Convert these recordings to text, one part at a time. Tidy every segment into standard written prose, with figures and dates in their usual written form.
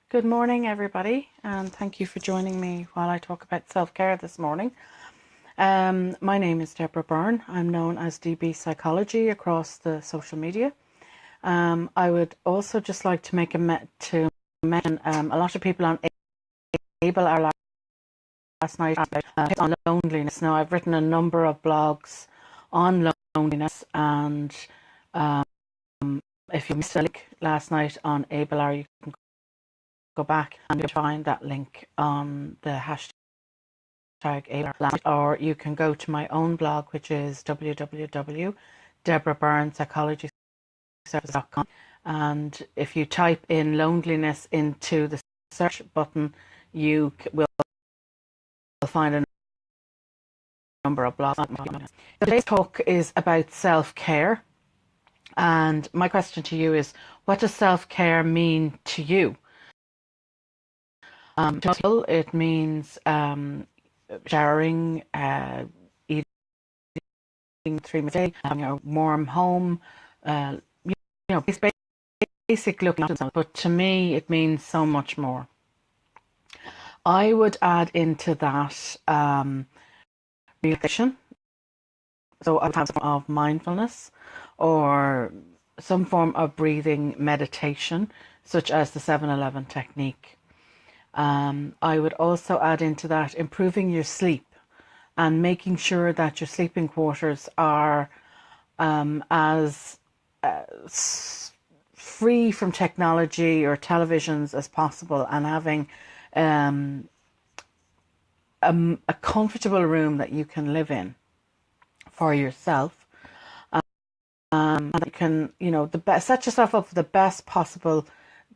Good morning, everybody, and thank you for joining me while I talk about self-care this morning. My name is Deborah Byrne. I'm known as DBpsychology across the social media. I would also just like to mention a lot of people on Able are last night on loneliness. Now, I've written a number of blogs on loneliness, and if you missed a link last night on Able, you can go back and you'll find that link on the hashtag Able, or you can go to my own blog, which is www.deborahbyrnepsychologyservice.com, and if you type in loneliness into the search button, you will find a number of blogs. Today's talk is about self-care, and my question to you is, what does self-care mean to you? It means showering, eating 3 meals a day, having a warm home, basic looking. But to me, it means so much more. I would add into that relaxation. So I would have some of mindfulness or some form of breathing meditation, such as the 7-11 technique. I would also add into that improving your sleep and making sure that your sleeping quarters are as free from technology or televisions as possible, and having a comfortable room that you can live in for yourself. And you can, set yourself up for the best possible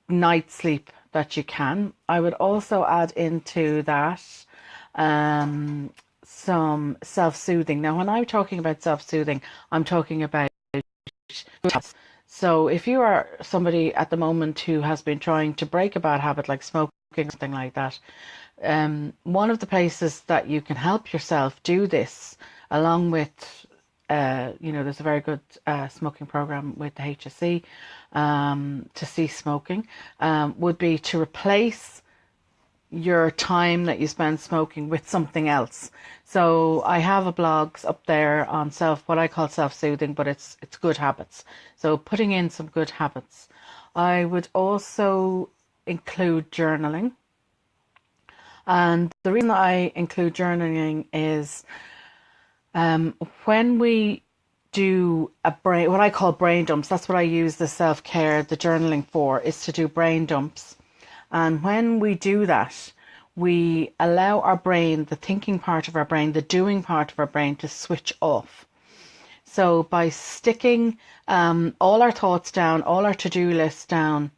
night's sleep that you can. I would also add into that some self-soothing. Now, when I'm talking about self-soothing, I'm talking about habits. So if you are somebody at the moment who has been trying to break a bad habit like smoking or something like that, one of the places that you can help yourself do this, along with there's a very good smoking program with the HSE to cease smoking, would be to replace your time that you spend smoking with something else. So I have a blogs up there on what I call self-soothing, but it's good habits. So putting in some good habits. I would also include journaling. And the reason I include journaling is when we do what I call brain dumps, that's what I use the self-care, the journaling for, is to do brain dumps. And when we do that, we allow our brain, the thinking part of our brain, the doing part of our brain, to switch off. So by sticking all our thoughts down, all our to-do lists down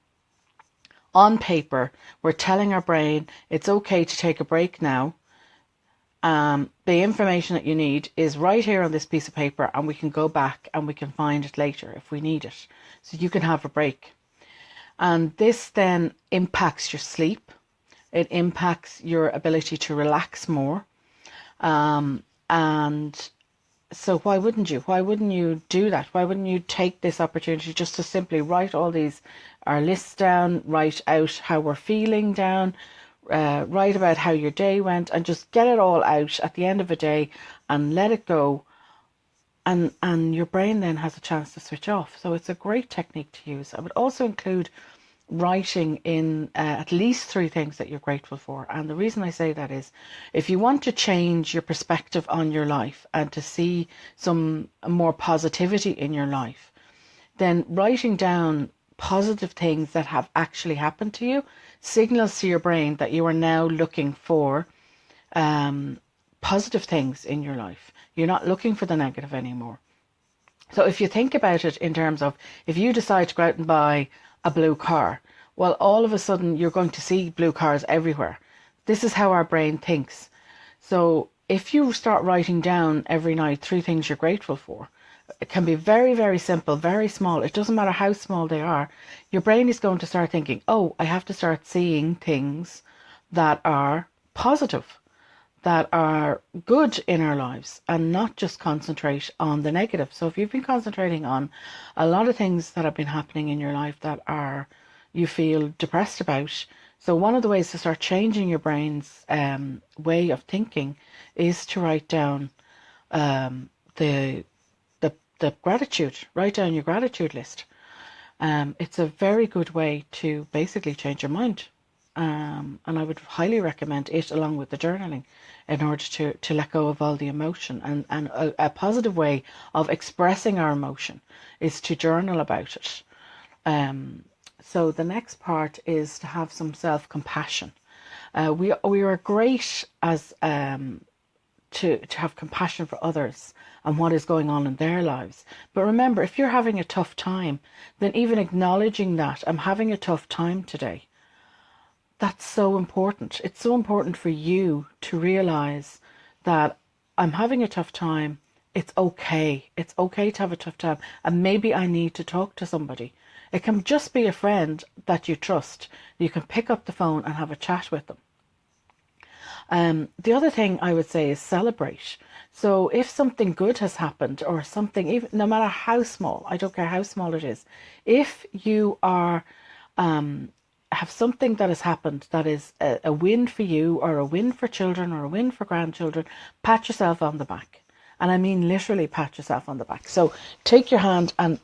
on paper, we're telling our brain it's okay to take a break now. The information that you need is right here on this piece of paper, and we can go back and we can find it later if we need it. So you can have a break. And this then impacts your sleep. It impacts your ability to relax more. And so why wouldn't you? Why wouldn't you do that? Why wouldn't you take this opportunity just to simply write our lists down, write out how we're feeling down, write about how your day went, and just get it all out at the end of a day and let it go. And your brain then has a chance to switch off. So it's a great technique to use. I would also include writing in at least 3 things that you're grateful for. And the reason I say that is, if you want to change your perspective on your life and to see some more positivity in your life, then writing down positive things that have actually happened to you signals to your brain that you are now looking for positive things in your life. You're not looking for the negative anymore. So if you think about it in terms of, if you decide to go out and buy a blue car, well, all of a sudden you're going to see blue cars everywhere. This is how our brain thinks. So if you start writing down every night 3 things you're grateful for, it can be very, very simple, very small. It doesn't matter how small they are. Your brain is going to start thinking, oh, I have to start seeing things that are positive, that are good in our lives, and not just concentrate on the negative. So if you've been concentrating on a lot of things that have been happening in your life that you feel depressed about, So one of the ways to start changing your brain's way of thinking is to write down the the gratitude. Write down your gratitude list. It's a very good way to basically change your mind. And I would highly recommend it along with the journaling in order to let go of all the emotion. And a positive way of expressing our emotion is to journal about it. So the next part is to have some self-compassion. We are great as to have compassion for others and what is going on in their lives. But remember, if you're having a tough time, then even acknowledging that I'm having a tough time today, that's so important. It's so important for you to realize that I'm having a tough time. It's okay. It's okay to have a tough time. And maybe I need to talk to somebody. It can just be a friend that you trust. You can pick up the phone and have a chat with them. The other thing I would say is celebrate. So if something good has happened or something, even no matter how small, I don't care how small it is, if you are have something that has happened that is a win for you or a win for children or a win for grandchildren, pat yourself on the back. And I mean literally pat yourself on the back. So take your hand and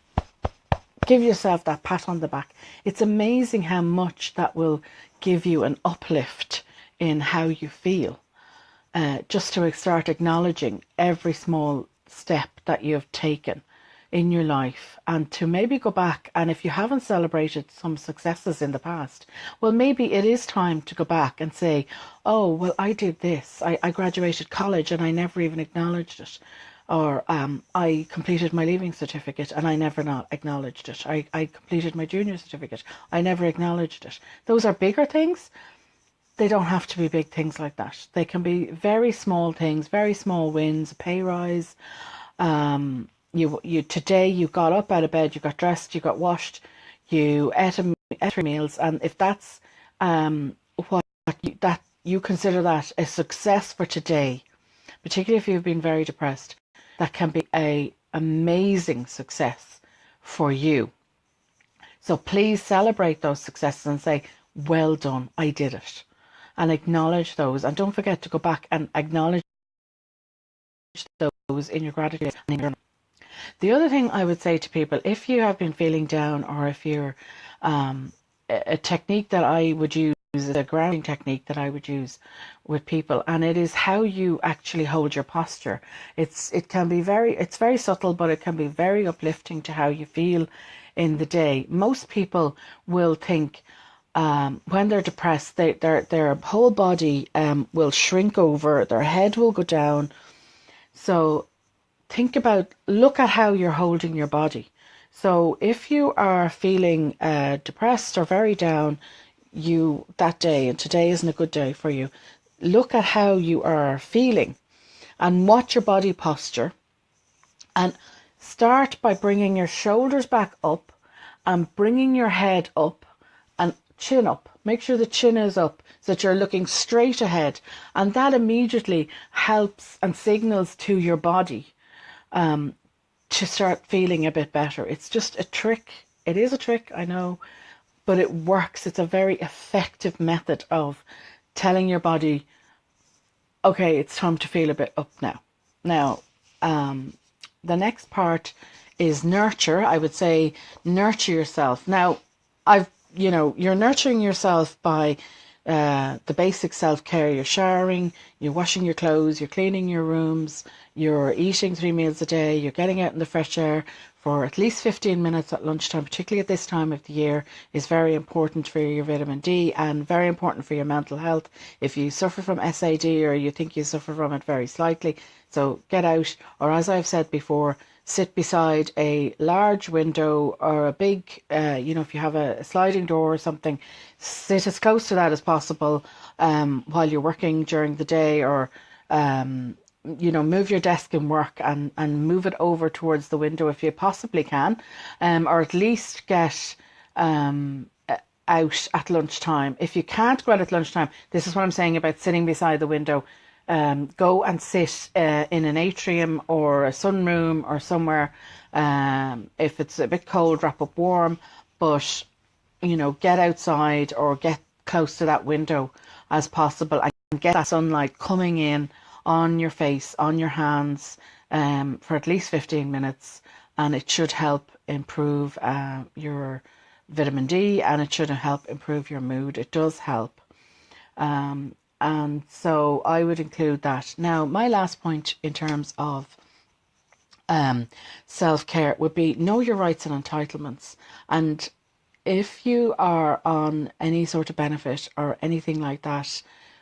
give yourself that pat on the back. It's amazing how much that will give you an uplift in how you feel. Just to start acknowledging every small step that you have taken in your life, and to maybe go back, and if you haven't celebrated some successes in the past, well, maybe it is time to go back and say, oh, well, I did this. I graduated college and I never even acknowledged it. Or I completed my leaving certificate and I never not acknowledged it. I completed my junior certificate. I never acknowledged it. Those are bigger things. They don't have to be big things like that. They can be very small things, very small wins, a pay rise. You today you got up out of bed, you got dressed, you got washed, you ate 3 meals, and if that's that you consider that a success for today, particularly if you've been very depressed, that can be a amazing success for you. So please celebrate those successes and say, well done, I did it. And acknowledge those. And don't forget to go back and acknowledge those in your gratitude. The other thing I would say to people, if you have been feeling down, or if you're a technique that I would use is a grounding technique that I would use with people, and it is how you actually hold your posture. It's very subtle, but it can be very uplifting to how you feel in the day. Most people will think when they're depressed, their whole body will shrink over, their head will go down. So look at how you're holding your body. So if you are feeling depressed or very down that day, and today isn't a good day for you, look at how you are feeling and watch your body posture, and start by bringing your shoulders back up and bringing your head up and chin up. Make sure the chin is up so that you're looking straight ahead, and that immediately helps and signals to your body to start feeling a bit better. It's just a trick. It is a trick, I know, but it works. It's a very effective method of telling your body, okay, it's time to feel a bit up now. Now, the next part is nurture. I would say nurture yourself. Now, you're nurturing yourself by the basic self-care. You're showering, you're washing your clothes, you're cleaning your rooms, you're eating 3 meals a day, you're getting out in the fresh air for at least 15 minutes at lunchtime, particularly at this time of the year, is very important for your vitamin D and very important for your mental health. If you suffer from SAD, or you think you suffer from it very slightly, so get out, or as I've said before, sit beside a large window or a big, if you have a sliding door or something, sit as close to that as possible while you're working during the day, or, move your desk and work and move it over towards the window if you possibly can, or at least get out at lunchtime. If you can't go out at lunchtime, this is what I'm saying about sitting beside the window. Go and sit in an atrium or a sunroom or somewhere. If it's a bit cold, wrap up warm, but get outside or close to that window as possible and get that sunlight coming in on your face, on your hands, for at least 15 minutes. And it should help improve your vitamin D, and it should help improve your mood. It does help. And so I would include that. Now, my last point in terms of self-care would be know your rights and entitlements. And if you are on any sort of benefit or anything like that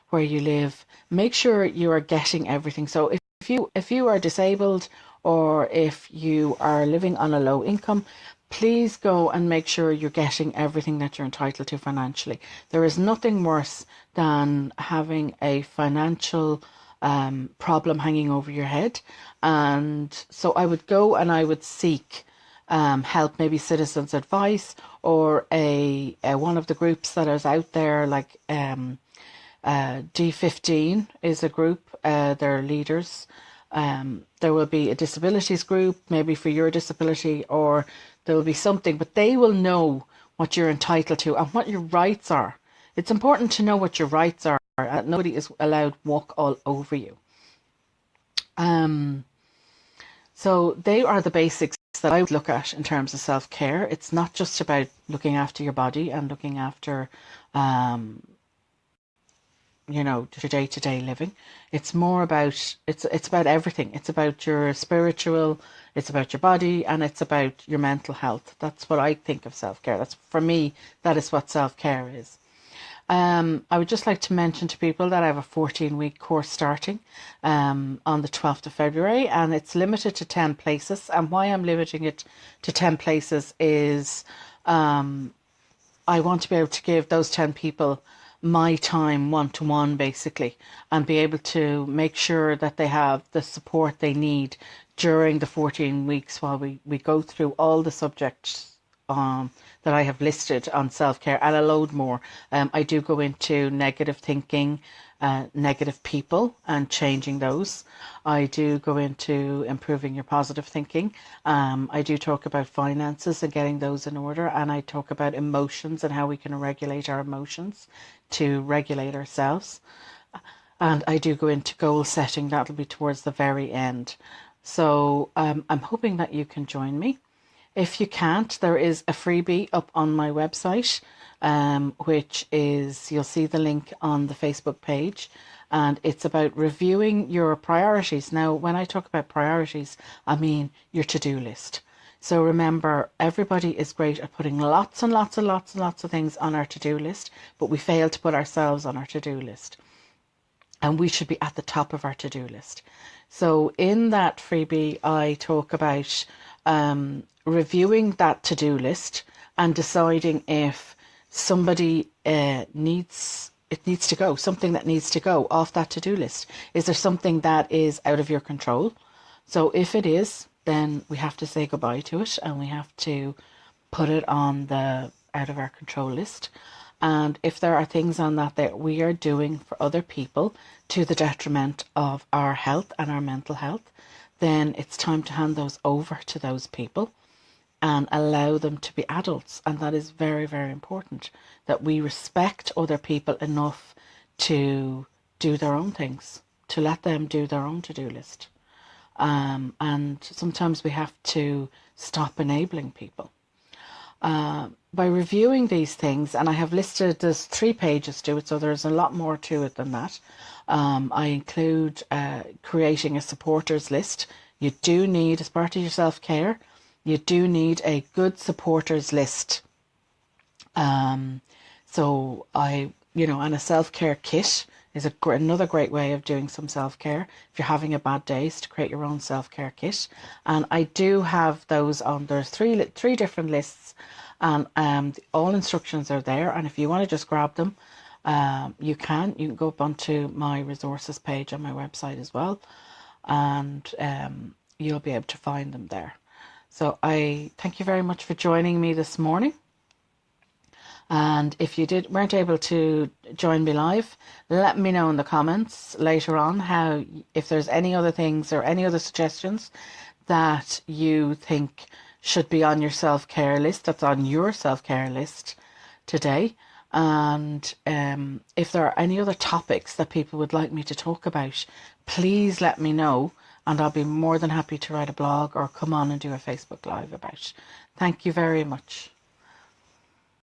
where you live, make sure you are getting everything. So if you are disabled, or if you are living on a low income, please go and make sure you're getting everything that you're entitled to financially. There is nothing worse than having a financial problem hanging over your head. And so I would go and I would seek help, maybe Citizens Advice, or a one of the groups that is out there, like D15 is a group. They're leaders. There will be a disabilities group, maybe for your disability, or there will be something, but they will know what you're entitled to and what your rights are. It's important to know what your rights are. Nobody is allowed to walk all over you. So they are the basics that I would look at in terms of self-care. It's not just about looking after your body and looking after your day-to-day living. It's more about, it's about everything. It's about your spiritual, it's about your body, and it's about your mental health. That's what I think of self-care. That's, for me, that is what self-care is. I would just like to mention to people that I have a 14-week course starting on the 12th of February, and it's limited to 10 places. And why I'm limiting it to 10 places is I want to be able to give those 10 people my time one-to-one, basically, and be able to make sure that they have the support they need during the 14 weeks while we go through all the subjects that I have listed on self-care, and a load more. I do go into negative thinking, negative people, and changing those. I do go into improving your positive thinking. I do talk about finances and getting those in order, and I talk about emotions and how we can regulate our emotions to regulate ourselves. And I do go into goal setting. That'll be towards the very end. So I'm hoping that you can join me. If you can't, there is a freebie up on my website, which is, you'll see the link on the Facebook page, and it's about reviewing your priorities. Now, when I talk about priorities, I mean your to-do list. So remember, everybody is great at putting lots and lots and lots and lots of things on our to-do list, but we fail to put ourselves on our to-do list. And we should be at the top of our to-do list. So in that freebie, I talk about reviewing that to-do list and deciding if somebody needs to go, something that needs to go off that to-do list. Is there something that is out of your control? So if it is, then we have to say goodbye to it, and we have to put it on the out of our control list. And if there are things on that we are doing for other people to the detriment of our health and our mental health, then it's time to hand those over to those people and allow them to be adults. And that is very, very important, that we respect other people enough to do their own things, to let them do their own to-do list. And sometimes we have to stop enabling people. By reviewing these things, and I have listed, there's 3 pages to it, so there's a lot more to it than that. I include creating a supporters list. You do need, as part of your self-care, you do need a good supporters list. So and a self-care kit is another great way of doing some self-care. If you're having a bad day, is to create your own self-care kit. And I do have those on, there's three different lists, and all instructions are there. And if you want to just grab them, you can go up onto my resources page on my website as well, and you'll be able to find them there. So I thank you very much for joining me this morning. And if you weren't able to join me live, let me know in the comments later on if there's any other things or any other suggestions that you think should be on your self-care list, that's on your self-care list today. And if there are any other topics that people would like me to talk about, please let me know, and I'll be more than happy to write a blog or come on and do a Facebook Live about it. Thank you very much.